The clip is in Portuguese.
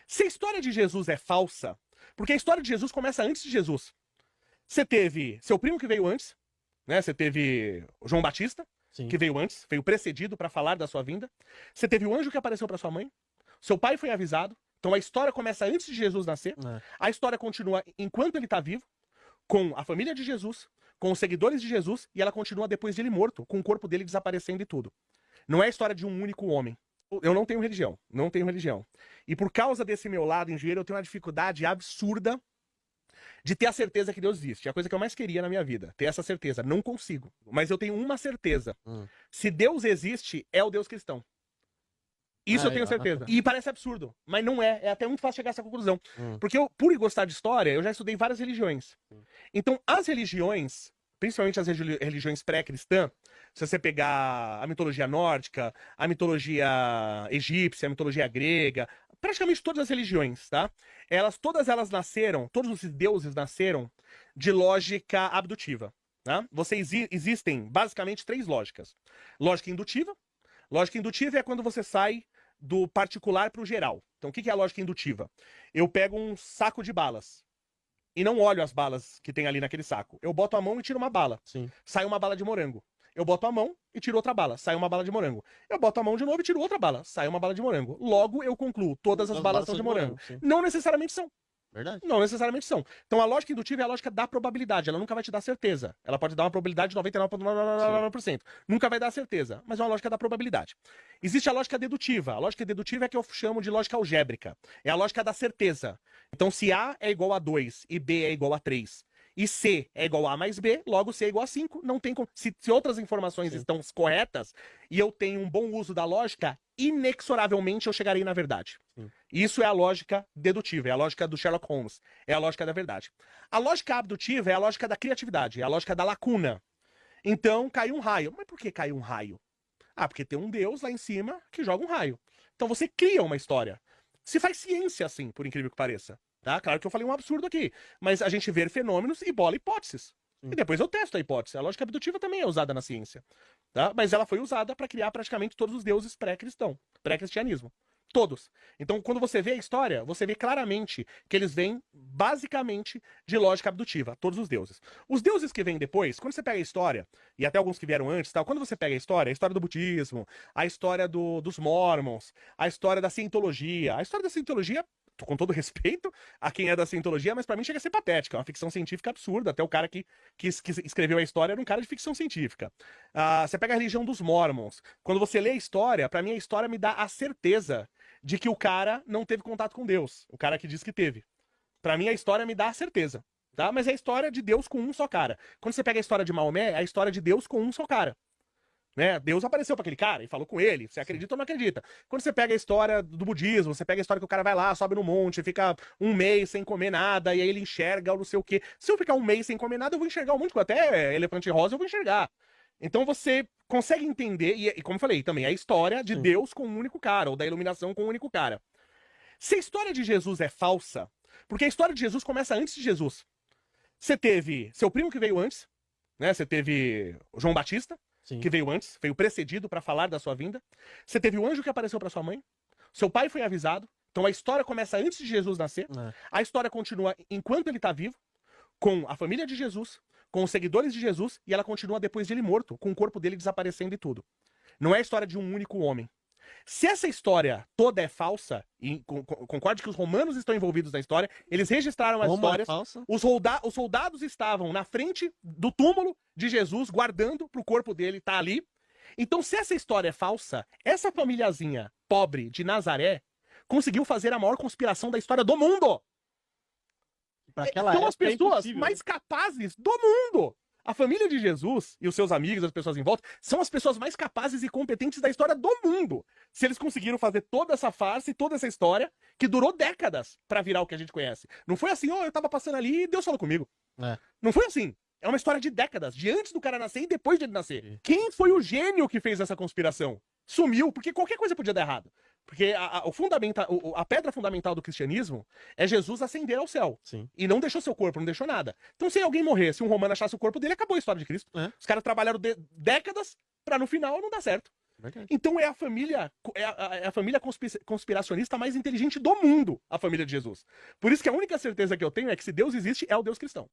Se a história de Jesus é falsa, porque a história de Jesus começa antes de Jesus. Você teve seu primo que veio antes, né? Você teve o João Batista, Sim. que veio antes, veio precedido para falar da sua vinda. Você teve o anjo que apareceu para sua mãe. Seu pai foi avisado. Então a história começa antes de Jesus nascer. A história continua enquanto ele tá vivo, com a família de Jesus, com os seguidores de Jesus, e ela continua depois de ele morto, com o corpo dele desaparecendo e tudo. Não é a história de um único homem. Eu não tenho religião, não tenho religião. E por causa desse meu lado engenheiro, eu tenho uma dificuldade absurda de ter a certeza que Deus existe. É a coisa que eu mais queria na minha vida, ter essa certeza. Não consigo, mas eu tenho uma certeza. Se Deus existe, é o Deus cristão. Isso eu tenho certeza. E parece absurdo, mas não é. É até muito fácil chegar a essa conclusão. Porque eu, por gostar de história, eu já estudei várias religiões. Então, as religiões, principalmente as religiões pré-cristãs, se você pegar a mitologia nórdica, a mitologia egípcia, a mitologia grega, praticamente todas as religiões, tá? Todas elas nasceram, todos os deuses nasceram de lógica abdutiva, tá? Existem basicamente 3 lógicas. Lógica indutiva. Lógica indutiva é quando você sai do particular para o geral. Então, o que é a lógica indutiva? Eu pego um saco de balas e não olho as balas que tem ali naquele saco. Eu boto a mão e tiro uma bala. Sim. Sai uma bala de morango. Eu boto a mão e tiro outra bala. Sai uma bala de morango. Eu boto a mão de novo e tiro outra bala. Sai uma bala de morango. Logo, eu concluo. Todas as balas são de morango. Não necessariamente são. Verdade. Não necessariamente são. Então, a lógica indutiva é a lógica da probabilidade. Ela nunca vai te dar certeza. Ela pode dar uma probabilidade de 99,99%. Nunca vai dar certeza. Mas é uma lógica da probabilidade. Existe a lógica dedutiva. A lógica dedutiva é que eu chamo de lógica algébrica. É a lógica da certeza. Então, se A é igual a 2 e B é igual a 3, e C é igual a A mais B, logo C é igual a 5, não tem como. Se outras informações estão corretas e eu tenho um bom uso da lógica, inexoravelmente eu chegarei na verdade. Isso é a lógica dedutiva, é a lógica do Sherlock Holmes, é a lógica da verdade. A lógica abdutiva é a lógica da criatividade, é a lógica da lacuna. Então, caiu um raio. Mas por que caiu um raio? Ah, porque tem um deus lá em cima que joga um raio. Então você cria uma história. Se faz ciência assim, por incrível que pareça. Tá? Claro que eu falei um absurdo aqui, mas a gente vê fenômenos e bola hipóteses. E depois eu testo a hipótese. A lógica abdutiva também é usada na ciência. Tá? Mas ela foi usada para criar praticamente todos os deuses pré-cristianismo. Todos. Então, quando você vê a história, você vê claramente que eles vêm basicamente de lógica abdutiva, todos os deuses. Os deuses que vêm depois, quando você pega a história, e até alguns que vieram antes, tal, quando você pega a história do budismo, a história dos mormons, a história da cientologia, com todo respeito a quem é da cientologia, mas pra mim chega a ser patética, é uma ficção científica absurda, até o cara que escreveu a história era um cara de ficção científica. Você pega a religião dos mormons, quando você lê a história, pra mim a história me dá a certeza de que o cara não teve contato com Deus, o cara que diz que teve. Pra mim a história me dá a certeza, tá? Mas é a história de Deus com um só cara. Quando você pega a história de Maomé, é a história de Deus com um só cara. Né? Deus apareceu para aquele cara e falou com ele. Você acredita ou não acredita? Quando você pega a história do budismo, você pega a história que o cara vai lá, sobe no monte, fica um mês sem comer nada, e aí ele enxerga o não sei o quê. Se eu ficar um mês sem comer nada, eu vou enxergar um monte de coisa. Até elefante rosa eu vou enxergar. Então você consegue entender, e como eu falei, também a história de Deus com um único cara, ou da iluminação com um único cara. Se a história de Jesus é falsa, porque a história de Jesus começa antes de Jesus. Você teve seu primo que veio antes, né? Você teve o João Batista, que veio antes, veio precedido para falar da sua vinda. Você teve o anjo que apareceu para sua mãe. Seu pai foi avisado. Então a história começa antes de Jesus nascer. A história continua enquanto ele tá vivo, com a família de Jesus, com os seguidores de Jesus, e ela continua depois de ele morto, com o corpo dele desaparecendo e tudo. Não é a história de um único homem. Se essa história toda é falsa, e concorde que os romanos estão envolvidos na história, eles registraram as histórias, os soldados estavam na frente do túmulo de Jesus, guardando pro corpo dele estar ali. Então, se essa história é falsa, essa famíliazinha pobre de Nazaré conseguiu fazer a maior conspiração da história do mundo. São as pessoas mais capazes do mundo. A família de Jesus e os seus amigos, as pessoas em volta, são as pessoas mais capazes e competentes da história do mundo. Se eles conseguiram fazer toda essa farsa e toda essa história que durou décadas pra virar o que a gente conhece. Não foi assim, eu tava passando ali e Deus falou comigo. Não foi assim. É uma história de décadas, de antes do cara nascer e depois de ele nascer. Quem foi o gênio que fez essa conspiração? Sumiu, porque qualquer coisa podia dar errado. Porque a pedra fundamental do cristianismo é Jesus ascender ao céu. E não deixou seu corpo, não deixou nada. Então, se alguém morrer, se um romano achasse o corpo dele, acabou a história de Cristo. Os caras trabalharam décadas pra no final não dar certo. Verdade. Então é a família conspiracionista mais inteligente do mundo, a família de Jesus. Por isso que a única certeza que eu tenho é que se Deus existe, é o Deus cristão.